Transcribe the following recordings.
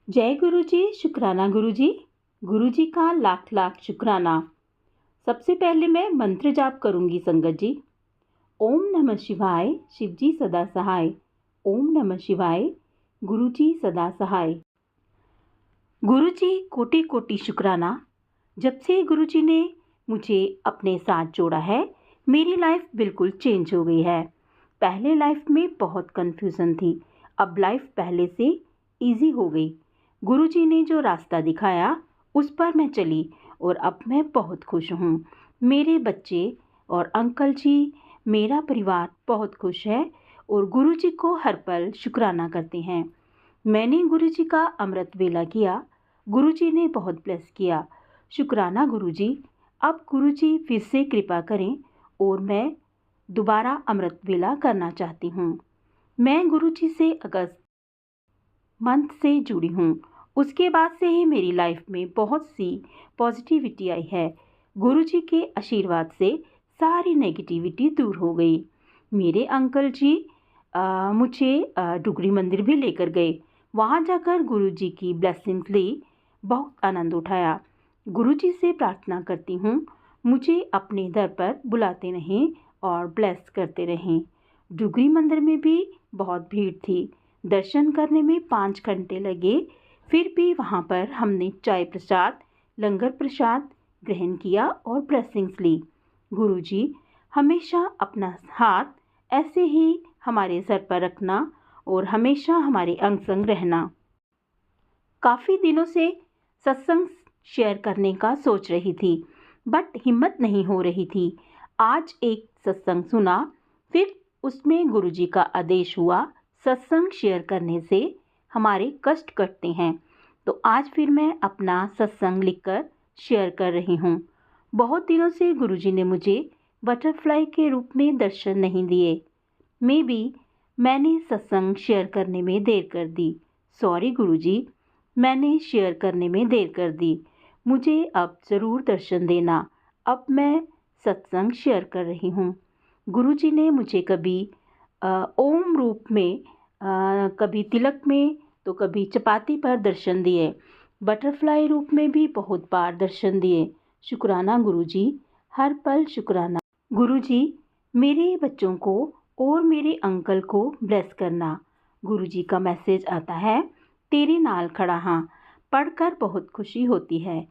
जय गुरु जी, शुक्राना गुरु जी। गुरु जी का लाख लाख शुक्राना। सबसे पहले मैं मंत्र जाप करूंगी संगत जी। ओम नमः शिवाय, शिव जी सदा सहाय। ओम नमः शिवाय, गुरु जी सदा सहाय। गुरु जी कोटि कोटि शुक्राना। जब से गुरु जी ने मुझे अपने साथ जोड़ा है, मेरी लाइफ बिल्कुल चेंज हो गई है। पहले लाइफ में बहुत कंफ्यूजन थी, अब लाइफ पहले से इजी हो गई। गुरुजी ने जो रास्ता दिखाया उस पर मैं चली और अब मैं बहुत खुश हूँ। मेरे बच्चे और अंकल जी, मेरा परिवार बहुत खुश है और गुरुजी को हर पल शुक्राना करते हैं। मैंने गुरुजी का अमृत वेला किया, गुरुजी ने बहुत ब्लेस किया। शुक्राना गुरुजी। अब गुरुजी फिर से कृपा करें और मैं दोबारा अमृत वेला करना चाहती हूँ। मैं गुरुजी से अगस्त मंथ से जुड़ी हूँ। उसके बाद से ही मेरी लाइफ में बहुत सी पॉजिटिविटी आई है। गुरुजी के आशीर्वाद से सारी नेगेटिविटी दूर हो गई। मेरे अंकल जी मुझे डुगरी मंदिर भी लेकर गए। वहाँ जाकर गुरुजी की ब्लेसिंग्स ली, बहुत आनंद उठाया। गुरुजी से प्रार्थना करती हूँ, मुझे अपने दर पर बुलाते रहें और ब्लेस करते रहें। डुगरी मंदिर में भी बहुत भीड़ थी, दर्शन करने में 5 घंटे लगे। फिर भी वहाँ पर हमने चाय प्रसाद, लंगर प्रसाद ग्रहण किया और ब्लेसिंग्स ली। गुरुजी हमेशा अपना हाथ ऐसे ही हमारे सर पर रखना और हमेशा हमारे अंग संग रहना। काफ़ी दिनों से सत्संग शेयर करने का सोच रही थी, बट हिम्मत नहीं हो रही थी। आज एक सत्संग सुना, फिर उसमें गुरुजी का आदेश हुआ, सत्संग शेयर करने से हमारे कष्ट कटते हैं। तो आज फिर मैं अपना सत्संग लिखकर शेयर कर रही हूँ। बहुत दिनों से गुरुजी ने मुझे बटरफ्लाई के रूप में दर्शन नहीं दिए। मे बी मैंने सत्संग शेयर करने में देर कर दी। सॉरी गुरुजी, मैंने शेयर करने में देर कर दी। मुझे अब ज़रूर दर्शन देना। अब मैं सत्संग शेयर कर रही हूँ। गुरुजी ने मुझे कभी ओम रूप में, कभी तिलक में, तो कभी चपाती पर दर्शन दिए। बटरफ्लाई रूप में भी बहुत बार दर्शन दिए। शुक्राना गुरुजी, हर पल शुक्राना। गुरुजी मेरे बच्चों को और मेरे अंकल को ब्लेस करना। गुरुजी का मैसेज आता है, तेरे नाल खड़ा हाँ, पढ़कर बहुत खुशी होती है।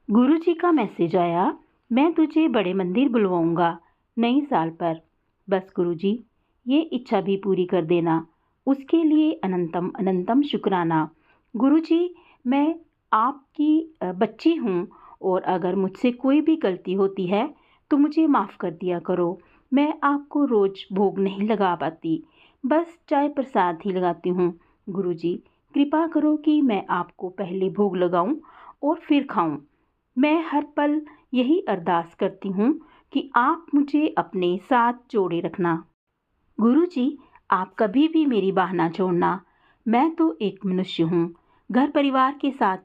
गुरुजी का मैसेज आया, मैं तुझे बड़े मंदिर बुलवाऊंगा नए साल पर। बस गुरुजी ये इच्छा भी पूरी कर देना, उसके लिए अनंतम अनंतम शुक्राना। गुरुजी मैं आपकी बच्ची हूँ और अगर मुझसे कोई भी गलती होती है तो मुझे माफ़ कर दिया करो। मैं आपको रोज़ भोग नहीं लगा पाती, बस चाय प्रसाद ही लगाती हूँ। गुरुजी कृपा करो कि मैं आपको पहले भोग लगाऊं और फिर खाऊं। मैं हर पल यही अरदास करती हूँ कि आप मुझे अपने साथ जोड़े रखना। गुरुजी आप कभी भी मेरी बाह ना छोड़ना। मैं तो एक मनुष्य हूँ, घर परिवार के साथ,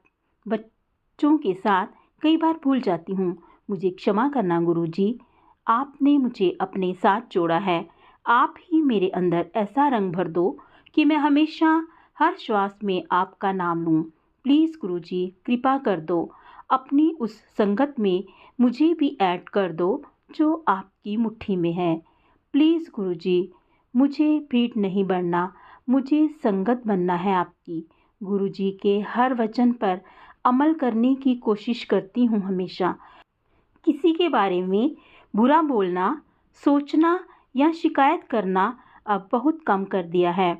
बच्चों के साथ कई बार भूल जाती हूँ। मुझे क्षमा करना गुरुजी। आपने मुझे अपने साथ जोड़ा है। आप ही मेरे अंदर ऐसा रंग भर दो कि मैं हमेशा हर श्वास में आपका नाम लूँ। प्लीज़ गुरुजी कृपा कर दो, अपनी उस संगत में मुझे भी ऐड कर दो जो आपकी मुट्ठी में है। प्लीज़ गुरुजी मुझे भीड़ नहीं बनना, मुझे संगत बनना है आपकी। गुरुजी के हर वचन पर अमल करने की कोशिश करती हूँ हमेशा। किसी के बारे में बुरा बोलना, सोचना या शिकायत करना अब बहुत कम कर दिया है।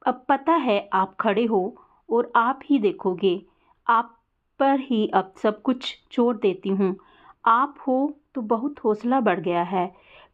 अब पता है आप खड़े हो और आप ही देखोगे, आप पर ही अब सब कुछ छोड़ देती हूँ। आप हो तो बहुत हौसला बढ़ गया है,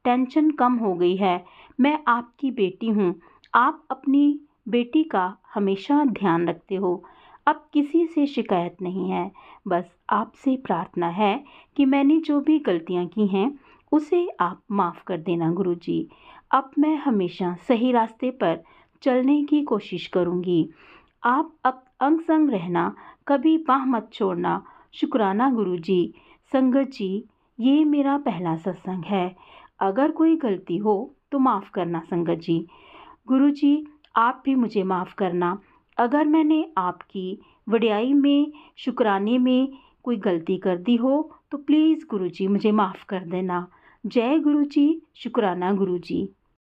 टेंशन कम हो गई है। मैं आपकी बेटी हूँ, आप अपनी बेटी का हमेशा ध्यान रखते हो। अब किसी से शिकायत नहीं है, बस आपसे प्रार्थना है कि मैंने जो भी गलतियाँ की हैं उसे आप माफ़ कर देना गुरुजी। अब मैं हमेशा सही रास्ते पर चलने की कोशिश करूँगी। आप अंग संग रहना, कभी बाह मत छोड़ना। शुक्राना गुरुजी। संगत जी ये मेरा पहला सत्संग है, अगर कोई गलती हो तो माफ़ करना संगत जी। गुरुजी आप भी मुझे माफ़ करना। अगर मैंने आपकी वडियाई में, शुक्राने में कोई गलती कर दी हो तो प्लीज़ गुरुजी मुझे माफ़ कर देना। जय गुरु जी, शुक्राना गुरुजी।